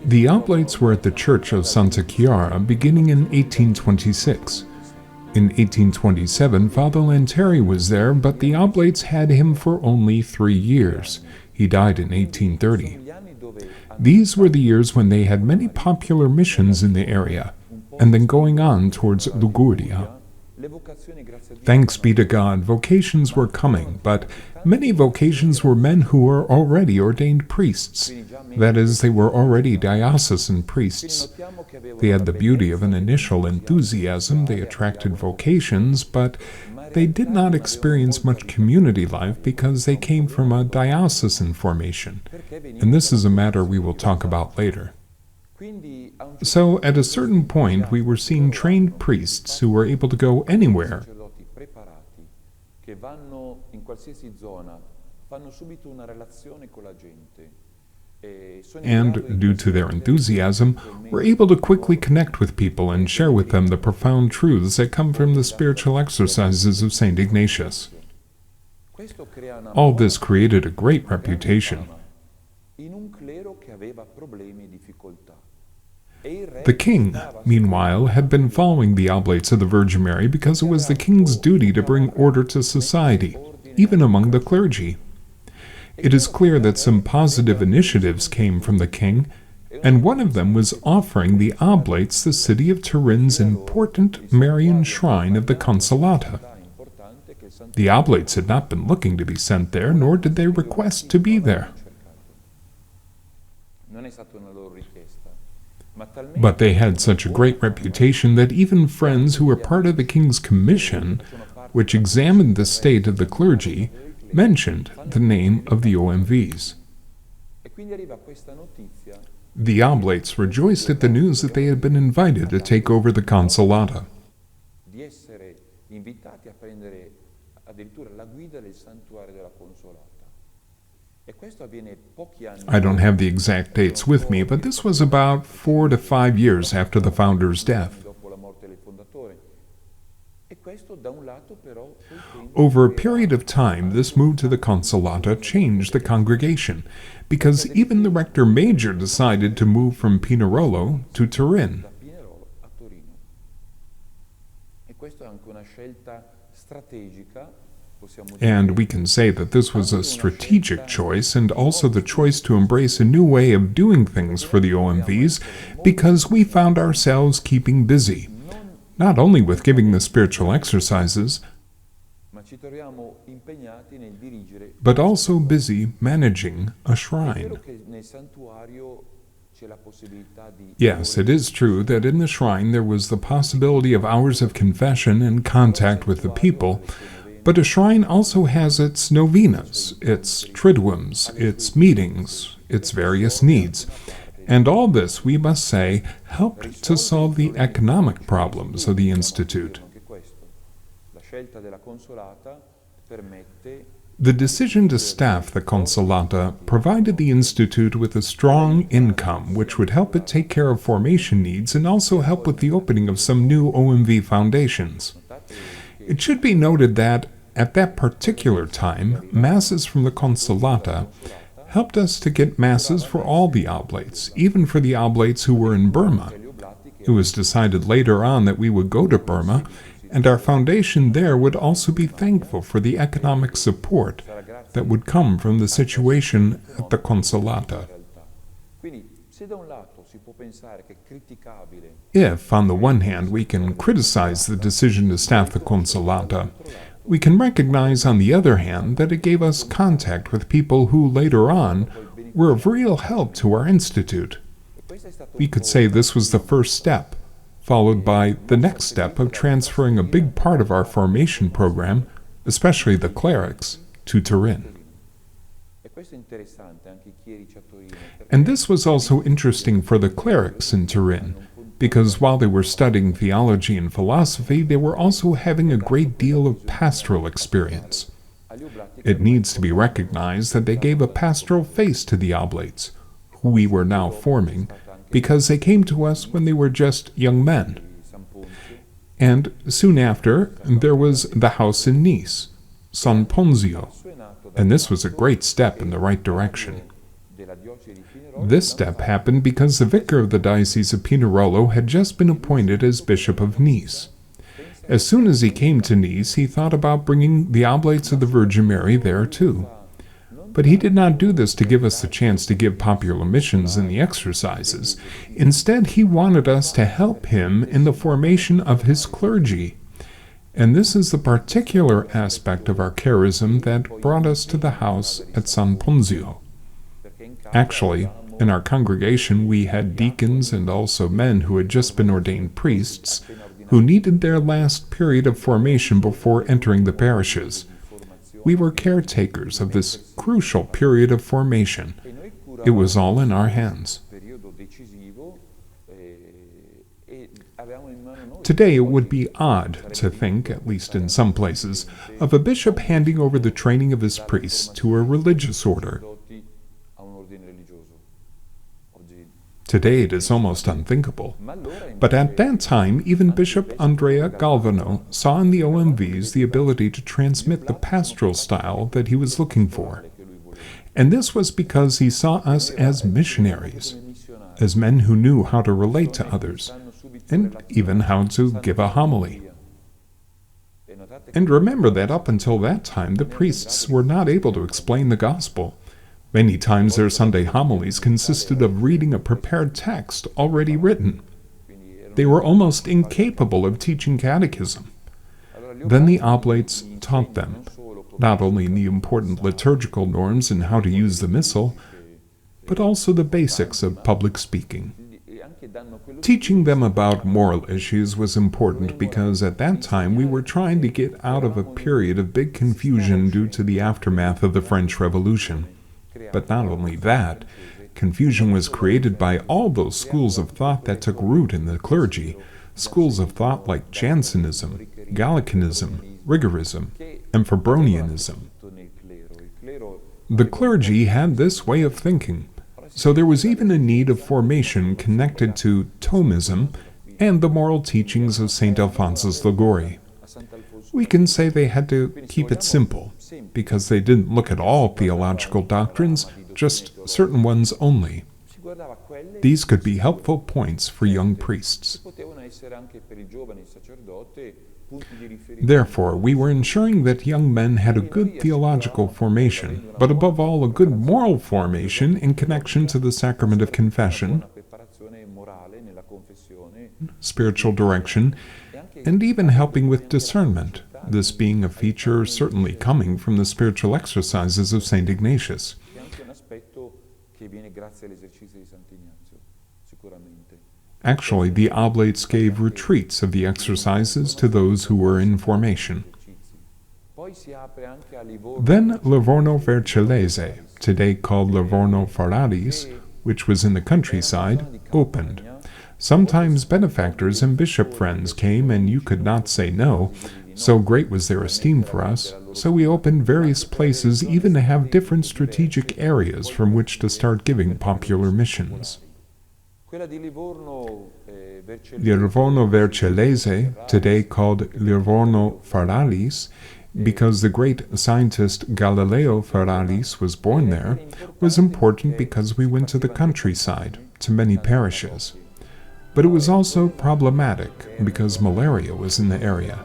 The Oblates were at the Church of Santa Chiara beginning in 1826. In 1827, Father Lanteri was there, but the Oblates had him for only 3 years. He died in 1830. These were the years when they had many popular missions in the area, and then going on towards Liguria. Thanks be to God, vocations were coming, but many vocations were men who were already ordained priests. That is, they were already diocesan priests. They had the beauty of an initial enthusiasm, they attracted vocations, but they did not experience much community life because they came from a diocesan formation, and this is a matter we will talk about later. So, at a certain point, we were seeing trained priests who were able to go anywhere and, due to their enthusiasm, were able to quickly connect with people and share with them the profound truths that come from the spiritual exercises of St. Ignatius. All this created a great reputation. The king, meanwhile, had been following the Oblates of the Virgin Mary because it was the king's duty to bring order to society, even among the clergy. It is clear that some positive initiatives came from the king, and one of them was offering the Oblates the city of Turin's important Marian shrine of the Consolata. The Oblates had not been looking to be sent there, nor did they request to be there. But they had such a great reputation that even friends who were part of the king's commission, which examined the state of the clergy, mentioned the name of the OMVs. The Oblates rejoiced at the news that they had been invited to take over the Consolata. I don't have the exact dates with me, but this was about 4 to 5 years after the founder's death. Over a period of time, this move to the Consolata changed the congregation, because even the rector major decided to move from Pinerolo to Turin. And we can say that this was a strategic choice and also the choice to embrace a new way of doing things for the OMVs, because we found ourselves keeping busy, not only with giving the spiritual exercises, but also busy managing a shrine. Yes, it is true that in the shrine there was the possibility of hours of confession and contact with the people, but a shrine also has its novenas, its triduums, its meetings, its various needs. And all this, we must say, helped to solve the economic problems of the Institute. The decision to staff the Consolata provided the Institute with a strong income which would help it take care of formation needs and also help with the opening of some new OMV foundations. It should be noted that, at that particular time, masses from the Consolata helped us to get masses for all the Oblates, even for the Oblates who were in Burma. It was decided later on that we would go to Burma, and our foundation there would also be thankful for the economic support that would come from the situation at the Consolata. If, on the one hand, we can criticize the decision to staff the Consolata, we can recognize, on the other hand, that it gave us contact with people who, later on, were of real help to our institute. We could say this was the first step, followed by the next step of transferring a big part of our formation program, especially the clerics, to Turin. And this was also interesting for the clerics in Turin, because while they were studying theology and philosophy, they were also having a great deal of pastoral experience. It needs to be recognized that they gave a pastoral face to the Oblates, who we were now forming, because they came to us when they were just young men. And soon after, there was the house in Nice, San Ponzio, and this was a great step in the right direction. This step happened because the vicar of the Diocese of Pinerolo had just been appointed as Bishop of Nice. As soon as he came to Nice, he thought about bringing the Oblates of the Virgin Mary there too. But he did not do this to give us the chance to give popular missions in the exercises. Instead, he wanted us to help him in the formation of his clergy. And this is the particular aspect of our charism that brought us to the house at San Ponzio. Actually, in our congregation we had deacons and also men who had just been ordained priests, who needed their last period of formation before entering the parishes. We were caretakers of this crucial period of formation. It was all in our hands. Today it would be odd to think, at least in some places, of a bishop handing over the training of his priests to a religious order. Today it is almost unthinkable. But at that time, even Bishop Andrea Galvano saw in the OMVs the ability to transmit the pastoral style that he was looking for. And this was because he saw us as missionaries, as men who knew how to relate to others, and even how to give a homily. And remember that up until that time, the priests were not able to explain the gospel. Many times their Sunday homilies consisted of reading a prepared text already written. They were almost incapable of teaching catechism. Then the Oblates taught them, not only the important liturgical norms and how to use the missal, but also the basics of public speaking. Teaching them about moral issues was important because at that time we were trying to get out of a period of big confusion due to the aftermath of the French Revolution. But not only that, confusion was created by all those schools of thought that took root in the clergy, schools of thought like Jansenism, Gallicanism, Rigorism, and Febronianism. The clergy had this way of thinking, so there was even a need of formation connected to Thomism and the moral teachings of St. Alphonsus Liguori. We can say they had to keep it simple, because they didn't look at all theological doctrines, just certain ones only. These could be helpful points for young priests. Therefore, we were ensuring that young men had a good theological formation, but above all a good moral formation in connection to the sacrament of confession, spiritual direction, and even helping with discernment, this being a feature certainly coming from the spiritual exercises of St. Ignatius. Actually, the Oblates gave retreats of the exercises to those who were in formation. Then Livorno Vercellese, today called Livorno Ferraris, which was in the countryside, opened. Sometimes benefactors and bishop friends came, and you could not say no. So great was their esteem for us, so we opened various places even to have different strategic areas from which to start giving popular missions. Livorno Vercellese, today called Livorno Ferraris, because the great scientist Galileo Ferraris was born there, was important because we went to the countryside, to many parishes. But it was also problematic because malaria was in the area.